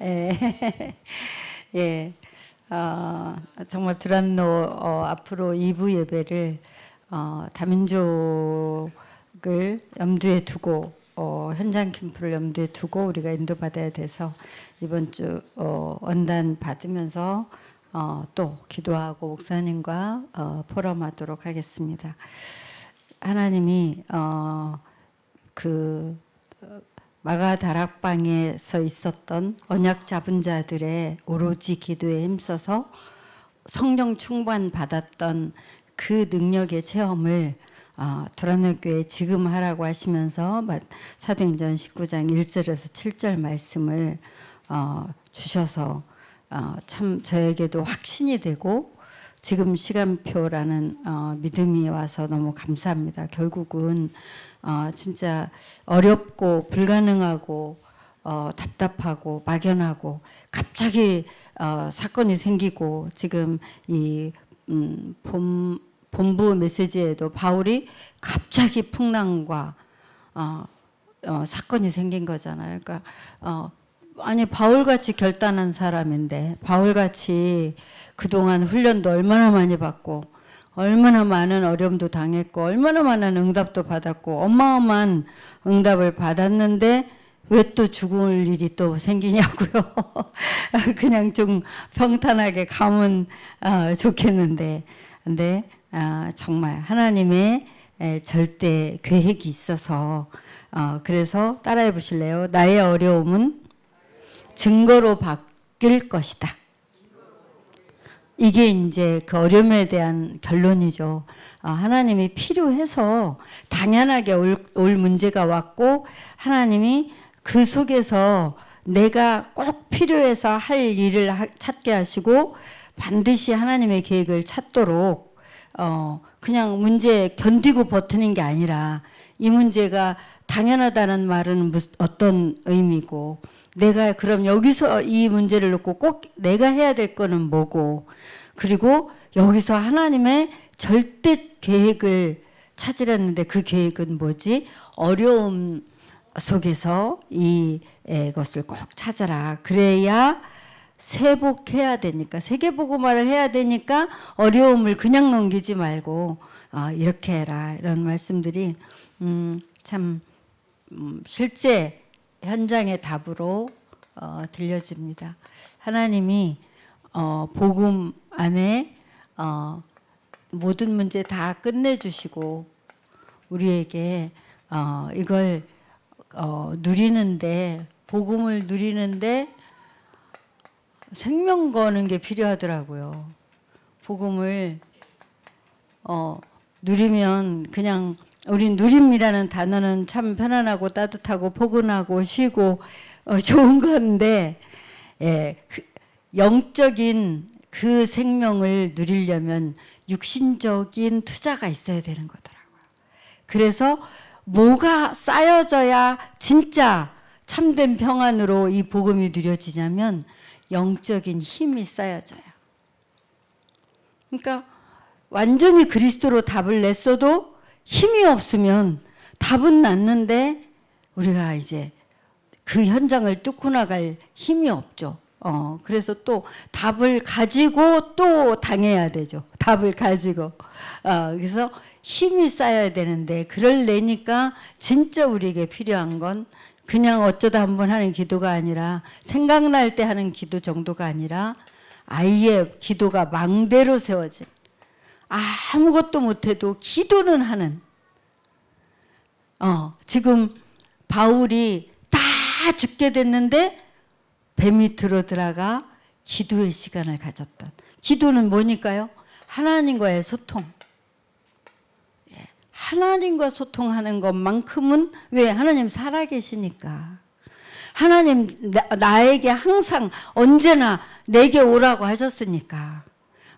예. 예. 정말 두란노 앞으로 2부 예배를 다민족을 염두에 두고 현장 캠프를 염두에 두고 우리가 인도받아야 돼서 이번 주 원단 받으면서 또 기도하고 목사님과 포럼하도록 하겠습니다. 하나님이 마가 다락방에서 있었던 언약 잡은 자들의 오로지 기도에 힘써서 성령 충만 받았던 그 능력의 체험을 두란노 교회에 지금 하라고 하시면서 사도행전 19장 1절에서 7절 말씀을 주셔서 참 저에게도 확신이 되고 지금 시간표라는 믿음이 와서 너무 감사합니다. 결국은 진짜 어렵고 불가능하고 답답하고 막연하고 갑자기 사건이 생기고 지금 이 본부 메시지에도 바울이 갑자기 풍랑과 사건이 생긴 거잖아요. 그러니까 아니 바울같이 결단한 사람인데 바울같이 그동안 훈련도 얼마나 많이 받고 얼마나 많은 어려움도 당했고 얼마나 많은 응답도 받았고 어마어마한 응답을 받았는데 왜 또 죽을 일이 또 생기냐고요. 그냥 좀 평탄하게 가면 좋겠는데 근데 정말 하나님의 절대 계획이 있어서 그래서 따라해 보실래요? 나의 어려움은 증거로 바뀔 것이다. 이게 이제 그 어려움에 대한 결론이죠. 하나님이 필요해서 당연하게 올 문제가 왔고 하나님이 그 속에서 내가 꼭 필요해서 할 일을 찾게 하시고 반드시 하나님의 계획을 찾도록 그냥 문제 견디고 버티는 게 아니라 이 문제가 당연하다는 말은 어떤 의미고 내가 그럼 여기서 이 문제를 놓고 꼭 내가 해야 될 거는 뭐고 그리고 여기서 하나님의 절대 계획을 찾으려는데 그 계획은 뭐지? 어려움 속에서 이것을 꼭 찾아라. 그래야 세복해야 되니까 세계복음화를 해야 되니까 어려움을 그냥 넘기지 말고 이렇게 해라. 이런 말씀들이 참 실제 현장의 답으로 들려집니다. 하나님이 복음 안에 모든 문제 다 끝내주시고 우리에게 이걸 누리는데 복음을 누리는데 생명 거는 게 필요하더라고요. 복음을 누리면 그냥 우리 누림이라는 단어는 참 편안하고 따뜻하고 포근하고 쉬고 좋은 건데 영적인 그 생명을 누리려면 육신적인 투자가 있어야 되는 거더라고요. 그래서 뭐가 쌓여져야 진짜 참된 평안으로 이 복음이 누려지냐면 영적인 힘이 쌓여져요. 그러니까 완전히 그리스도로 답을 냈어도 힘이 없으면 답은 났는데 우리가 이제 그 현장을 뚫고 나갈 힘이 없죠. 그래서 또 답을 가지고 또 당해야 되죠. 답을 가지고. 그래서 힘이 쌓여야 되는데 그러려니까 진짜 우리에게 필요한 건 그냥 어쩌다 한번 하는 기도가 아니라 생각날 때 하는 기도 정도가 아니라 아예 기도가 망대로 세워진 아무것도 못해도 기도는 하는 지금 바울이 다 죽게 됐는데 배 밑으로 들어가 기도의 시간을 가졌던 기도는 뭐니까요? 하나님과의 소통. 하나님과 소통하는 것만큼은 왜? 하나님 살아계시니까. 하나님 나에게 항상 언제나 내게 오라고 하셨으니까.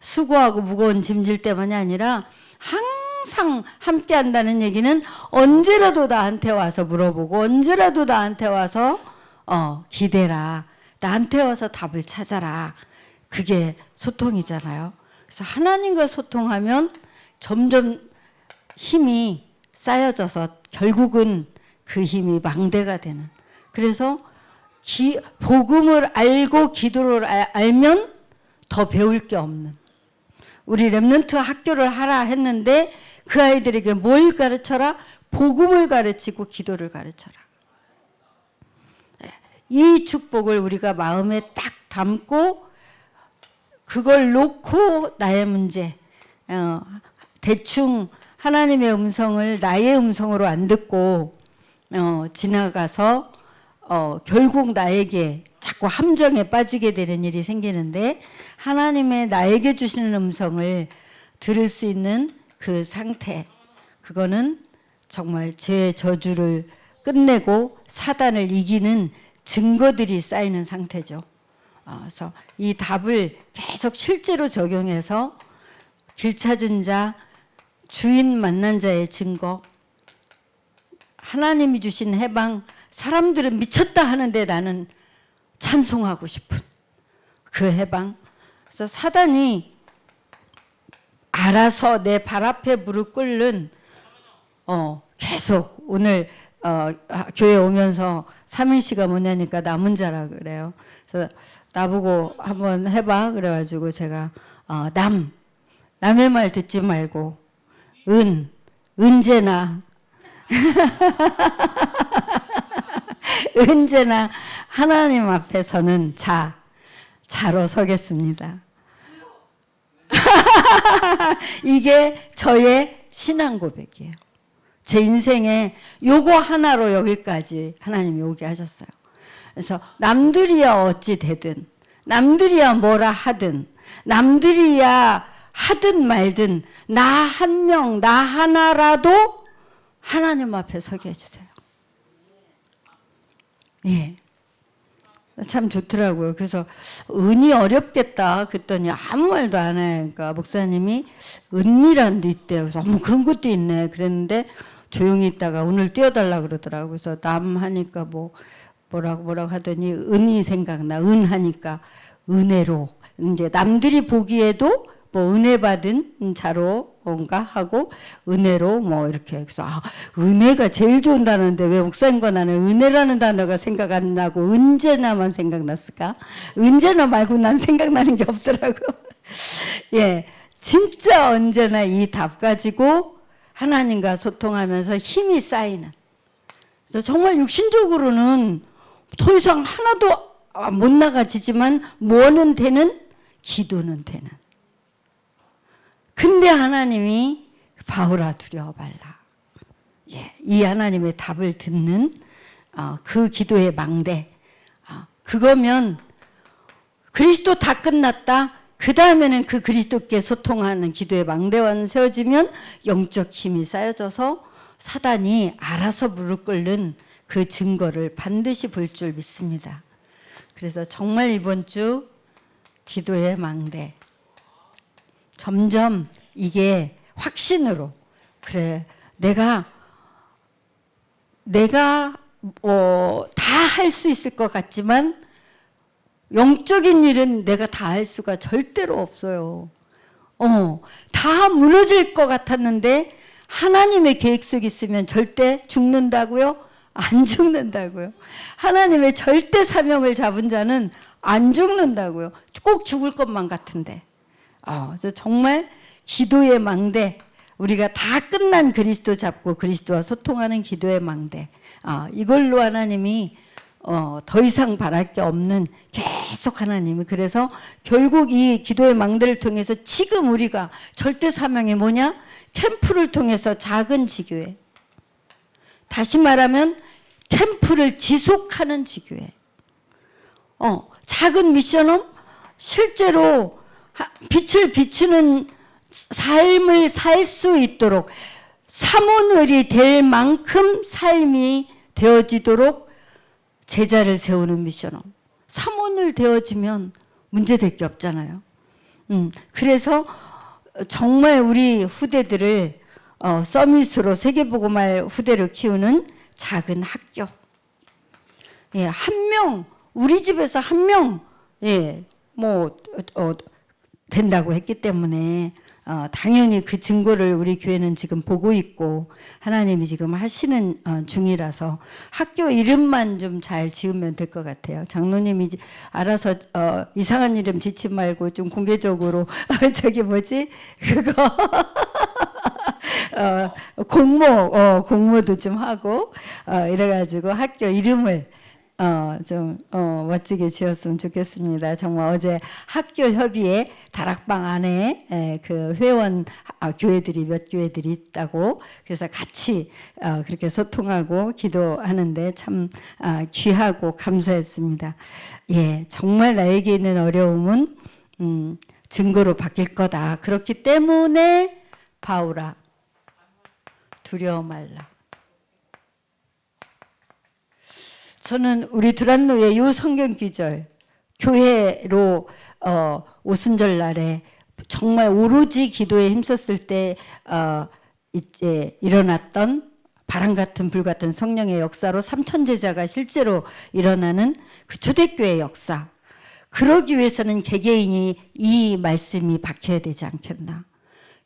수고하고 무거운 짐질 때만이 아니라 항상 함께 한다는 얘기는 언제라도 나한테 와서 물어보고 언제라도 나한테 와서 기대라. 나한테 와서 답을 찾아라. 그게 소통이잖아요. 그래서 하나님과 소통하면 점점 힘이 쌓여져서 결국은 그 힘이 망대가 되는. 그래서 복음을 알고 기도를 알면 더 배울 게 없는, 우리 렘넌트 학교를 하라 했는데 그 아이들에게 뭘 가르쳐라? 복음을 가르치고 기도를 가르쳐라. 이 축복을 우리가 마음에 딱 담고 그걸 놓고 나의 문제, 대충 하나님의 음성을 나의 음성으로 안 듣고 지나가서 결국 나에게 자꾸 함정에 빠지게 되는 일이 생기는데, 하나님의 나에게 주시는 음성을 들을 수 있는 그 상태, 그거는 정말 죄의 저주를 끝내고 사단을 이기는 증거들이 쌓이는 상태죠. 그래서 이 답을 계속 실제로 적용해서 길 찾은 자, 주인 만난 자의 증거, 하나님이 주신 해방, 사람들은 미쳤다 하는데 나는 찬송하고 싶은 그 해방. 그래서 사단이 알아서 내 발 앞에 무릎 꿇는, 계속 오늘 교회 오면서 삼일시가 뭐냐니까 남은 자라 그래요. 그래서 나보고 한번 해봐 그래가지고 제가 남의 말 듣지 말고 언제나 언제나 하나님 앞에서는 자로 서겠습니다. 이게 저의 신앙 고백이에요. 제 인생에 요거 하나로 여기까지 하나님이 오게 하셨어요. 그래서 남들이야 어찌 되든, 남들이야 뭐라 하든, 남들이야 하든 말든 나 한 명, 나 하나라도 하나님 앞에 서게 해주세요. 예. 참 좋더라고요. 그래서 은이 어렵겠다 그랬더니 아무 말도 안 해. 그러니까 목사님이 은이란도 있대요. 그래서 그런 것도 있네 그랬는데 조용히 있다가 오늘 띄워달라 그러더라고요. 그래서 남 하니까 뭐라고 하더니 은이 생각나. 은 하니까 은혜로, 이제 남들이 보기에도 은혜 받은 자로 뭔가 하고 은혜로 이렇게. 그래서 은혜가 제일 좋은 단어인데 왜 목사님과 나는 은혜라는 단어가 생각 안 나고 언제나만 생각났을까? 언제나 말고 난 생각나는 게 없더라고. 예, 진짜 언제나 이 답 가지고 하나님과 소통하면서 힘이 쌓이는. 그래서 정말 육신적으로는 더 이상 하나도 못 나가지지만 뭐는 되는? 기도는 되는. 근데 하나님이 바울아 두려워 말라. 예, 이 하나님의 답을 듣는 그 기도의 망대. 그거면 그리스도 다 끝났다. 그 다음에는 그 그리스도께 소통하는 기도의 망대만 세워지면 영적 힘이 쌓여져서 사단이 알아서 무릎 꿇는 그 증거를 반드시 볼 줄 믿습니다. 그래서 정말 이번 주 기도의 망대, 점점 이게 확신으로, 그래 내가 다 할 수 있을 것 같지만 영적인 일은 내가 다 할 수가 절대로 없어요. 다 무너질 것 같았는데 하나님의 계획 속에 있으면 절대 죽는다고요? 안 죽는다고요. 하나님의 절대 사명을 잡은 자는 안 죽는다고요. 꼭 죽을 것만 같은데. 그래서 정말 기도의 망대, 우리가 다 끝난 그리스도 잡고 그리스도와 소통하는 기도의 망대, 이걸로 하나님이 더 이상 바랄 게 없는, 계속 하나님이. 그래서 결국 이 기도의 망대를 통해서 지금 우리가 절대 사명이 뭐냐? 캠프를 통해서 작은 지교회, 다시 말하면 캠프를 지속하는 지교회, 작은 미션홈, 실제로 빛을 비추는 삶을 살 수 있도록 사모늘이 될 만큼 삶이 되어지도록 제자를 세우는 미션홈. 사모늘 되어지면 문제될 게 없잖아요. 그래서 정말 우리 후대들을 서밋으로 세계복음화 후대를 키우는 작은 학교. 예, 한 명, 우리 집에서 한 명, 된다고 했기 때문에 당연히 그 증거를 우리 교회는 지금 보고 있고 하나님이 지금 하시는 중이라서 학교 이름만 좀 잘 지으면 될 것 같아요. 장로님이 알아서 이상한 이름 짓지 말고 좀 공개적으로 저기 뭐지 그거 공모도 좀 하고 이래가지고 학교 이름을 좀 멋지게 지었으면 좋겠습니다. 정말 어제 학교 협의회 다락방 안에 그 회원 교회들이 몇 교회들이 있다고 그래서 같이 그렇게 소통하고 기도하는데 참 귀하고 감사했습니다. 예, 정말 나에게 있는 어려움은 증거로 바뀔 거다. 그렇기 때문에 바울아 두려워 말라. 저는 우리 두란노의 요 성경 기절 교회로 오순절 날에 정말 오로지 기도에 힘썼을 때 이제 일어났던 바람 같은 불 같은 성령의 역사로 삼천 제자가 실제로 일어나는 그 초대교회 역사. 그러기 위해서는 개개인이 이 말씀이 박혀야 되지 않겠나.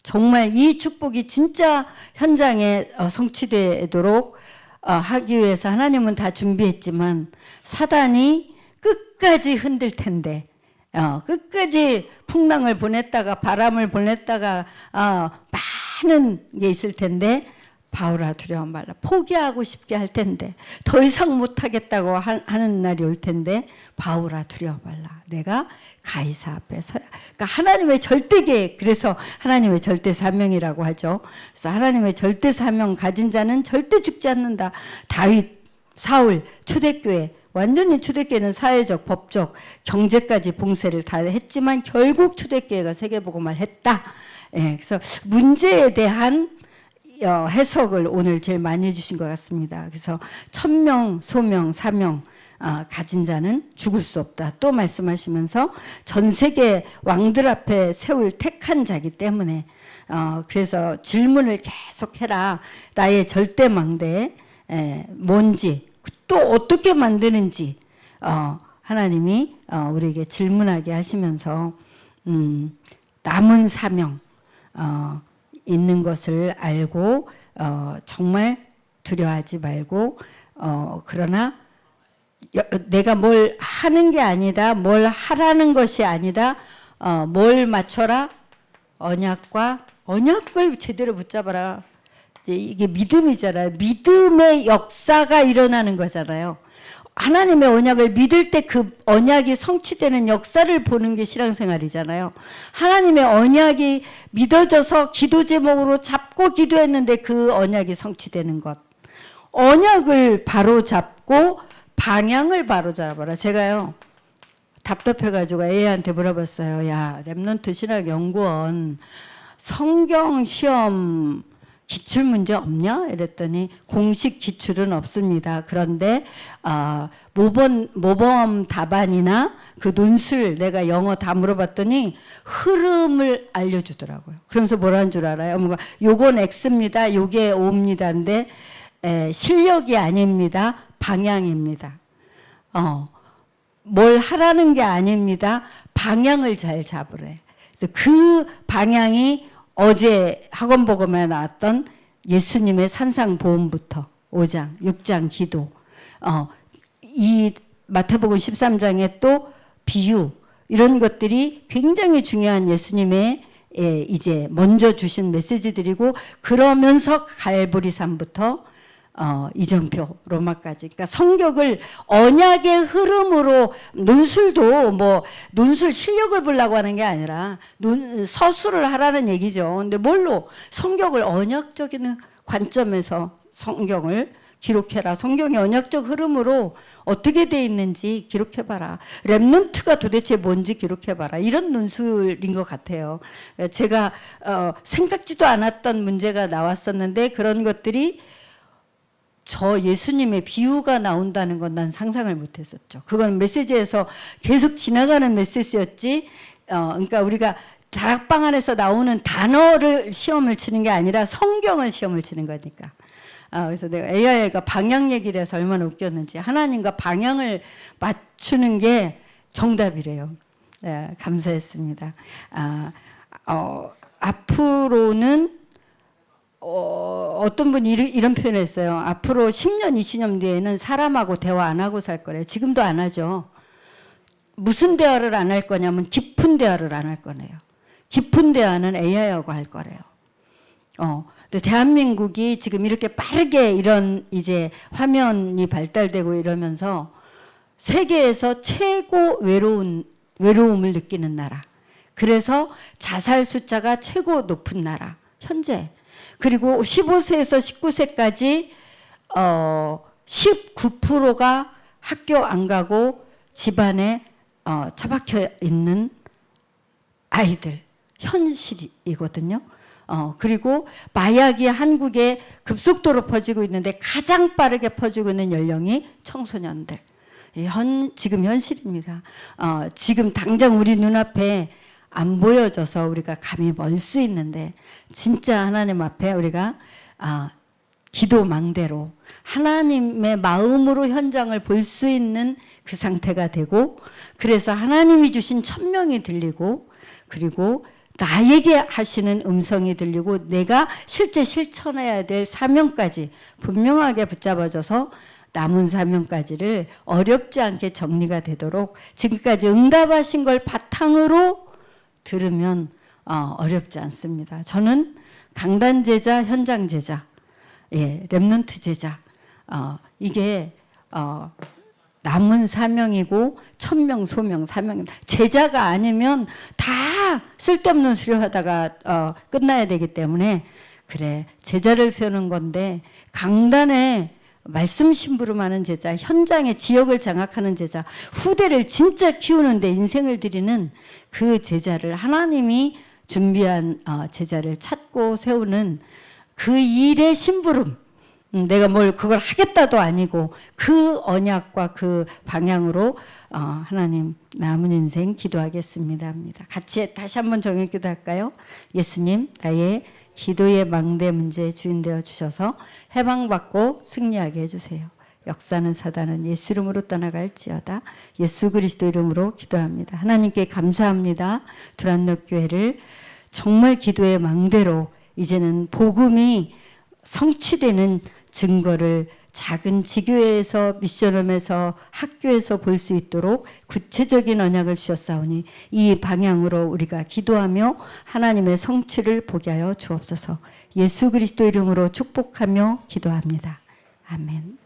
정말 이 축복이 진짜 현장에 성취되도록 하기 위해서 하나님은 다 준비했지만 사단이 끝까지 흔들 텐데 끝까지 풍랑을 보냈다가 바람을 보냈다가 많은 게 있을 텐데 바울아 두려워 말라. 포기하고 싶게 할 텐데 더 이상 못하겠다고 하는 날이 올 텐데 바울아 두려워 말라. 내가 가이사 앞에 서야. 그러니까 하나님의 절대 계획, 그래서 하나님의 절대 사명이라고 하죠. 그래서 하나님의 절대 사명 가진 자는 절대 죽지 않는다. 다윗, 사울, 초대교회, 완전히 초대교회는 사회적, 법적, 경제까지 봉쇄를 다 했지만 결국 초대교회가 세계복음을 했다. 예, 그래서 문제에 대한 해석을 오늘 제일 많이 해주신 것 같습니다. 그래서 천명, 소명, 사명 가진 자는 죽을 수 없다. 또 말씀하시면서 전 세계 왕들 앞에 세울 택한 자기 때문에 그래서 질문을 계속 해라. 나의 절대 망대 뭔지 또 어떻게 만드는지 하나님이 우리에게 질문하게 하시면서 남은 사명 있는 것을 알고 정말 두려워하지 말고 그러나 내가 뭘 하는 게 아니다. 뭘 하라는 것이 아니다. 뭘 맞춰라? 언약을 제대로 붙잡아라. 이게 믿음이잖아요. 믿음의 역사가 일어나는 거잖아요. 하나님의 언약을 믿을 때 그 언약이 성취되는 역사를 보는 게 신앙생활이잖아요. 하나님의 언약이 믿어져서 기도 제목으로 잡고 기도했는데 그 언약이 성취되는 것. 언약을 바로 잡고 방향을 바로 잡아라. 제가요 답답해가지고 애한테 물어봤어요. 야, 랩넌트 신학연구원 성경 시험 기출문제 없냐? 이랬더니 공식 기출은 없습니다. 그런데 모범 답안이나 그 논술 내가 영어 다 물어봤더니 흐름을 알려주더라고요. 그러면서 뭐라는 줄 알아요? 뭔가 요건 X입니다. 요게 O입니다인데 실력이 아닙니다. 방향입니다. 뭘 하라는 게 아닙니다. 방향을 잘 잡으래. 그래서 그 방향이 어제 학원복음에 나왔던 예수님의 산상보험부터 5장, 6장 기도, 이 마태복음 13장에 또 비유 이런 것들이 굉장히 중요한 예수님의 이제 먼저 주신 메시지들이고 그러면서 갈보리산부터 이정표 로마까지 그러니까 성격을 언약의 흐름으로 논술도 뭐 논술 실력을 보려고 하는 게 아니라 서술을 하라는 얘기죠. 근데 뭘로 성격을 언약적인 관점에서 성경을 기록해라. 성경의 언약적 흐름으로 어떻게 돼 있는지 기록해봐라. 랩넌트가 도대체 뭔지 기록해봐라. 이런 논술인 것 같아요. 제가 생각지도 않았던 문제가 나왔었는데 그런 것들이 저 예수님의 비유가 나온다는 건 난 상상을 못했었죠. 그건 메시지에서 계속 지나가는 메시지였지. 그러니까 우리가 다락방 안에서 나오는 단어를 시험을 치는 게 아니라 성경을 시험을 치는 거니까. 그래서 내가 AI가 방향 얘기를 해서 얼마나 웃겼는지 하나님과 방향을 맞추는 게 정답이래요. 네, 감사했습니다. 앞으로는 어떤 분이 이런 표현을 했어요. 앞으로 10년, 20년 뒤에는 사람하고 대화 안 하고 살 거래요. 지금도 안 하죠. 무슨 대화를 안 할 거냐면 깊은 대화를 안 할 거네요. 깊은 대화는 AI하고 할 거래요. 근데 대한민국이 지금 이렇게 빠르게 이런 이제 화면이 발달되고 이러면서 세계에서 최고 외로움을 느끼는 나라. 그래서 자살 숫자가 최고 높은 나라. 현재. 그리고 15세에서 19세까지 19%가 학교 안 가고 집안에 처박혀 있는 아이들 현실이거든요. 그리고 마약이 한국에 급속도로 퍼지고 있는데 가장 빠르게 퍼지고 있는 연령이 청소년들. 지금 현실입니다. 지금 당장 우리 눈앞에 안 보여져서 우리가 감히 멀 수 있는데 진짜 하나님 앞에 우리가 기도망대로 하나님의 마음으로 현장을 볼 수 있는 그 상태가 되고 그래서 하나님이 주신 천명이 들리고 그리고 나에게 하시는 음성이 들리고 내가 실제 실천해야 될 사명까지 분명하게 붙잡아줘서 남은 사명까지를 어렵지 않게 정리가 되도록 지금까지 응답하신 걸 바탕으로 들으면 어렵지 않습니다. 저는 강단 제자, 현장 제자, 렘넌트 제자 이게 남은 사명이고 천명, 소명, 사명입니다. 제자가 아니면 다 쓸데없는 수료하다가 끝나야 되기 때문에 그래 제자를 세우는 건데 강단에 말씀 심부름하는 제자, 현장의 지역을 장악하는 제자, 후대를 진짜 키우는데 인생을 드리는 그 제자를 하나님이 준비한 제자를 찾고 세우는 그 일의 심부름 내가 뭘 그걸 하겠다도 아니고 그 언약과 그 방향으로 하나님 남은 인생 기도하겠습니다 합니다. 같이 다시 한번 정형 기도할까요? 예수님 나의 기도의 망대 문제 주인 되어 주셔서 해방받고 승리하게 해주세요. 역사는 사단은 예수 이름으로 떠나갈지어다. 예수 그리스도 이름으로 기도합니다. 하나님께 감사합니다. 두란노 교회를 정말 기도의 망대로 이제는 복음이 성취되는 증거를 작은 지교회에서 미션홈에서 학교에서 볼 수 있도록 구체적인 언약을 주셨사오니 이 방향으로 우리가 기도하며 하나님의 성취를 보게 하여 주옵소서. 예수 그리스도 이름으로 축복하며 기도합니다. 아멘.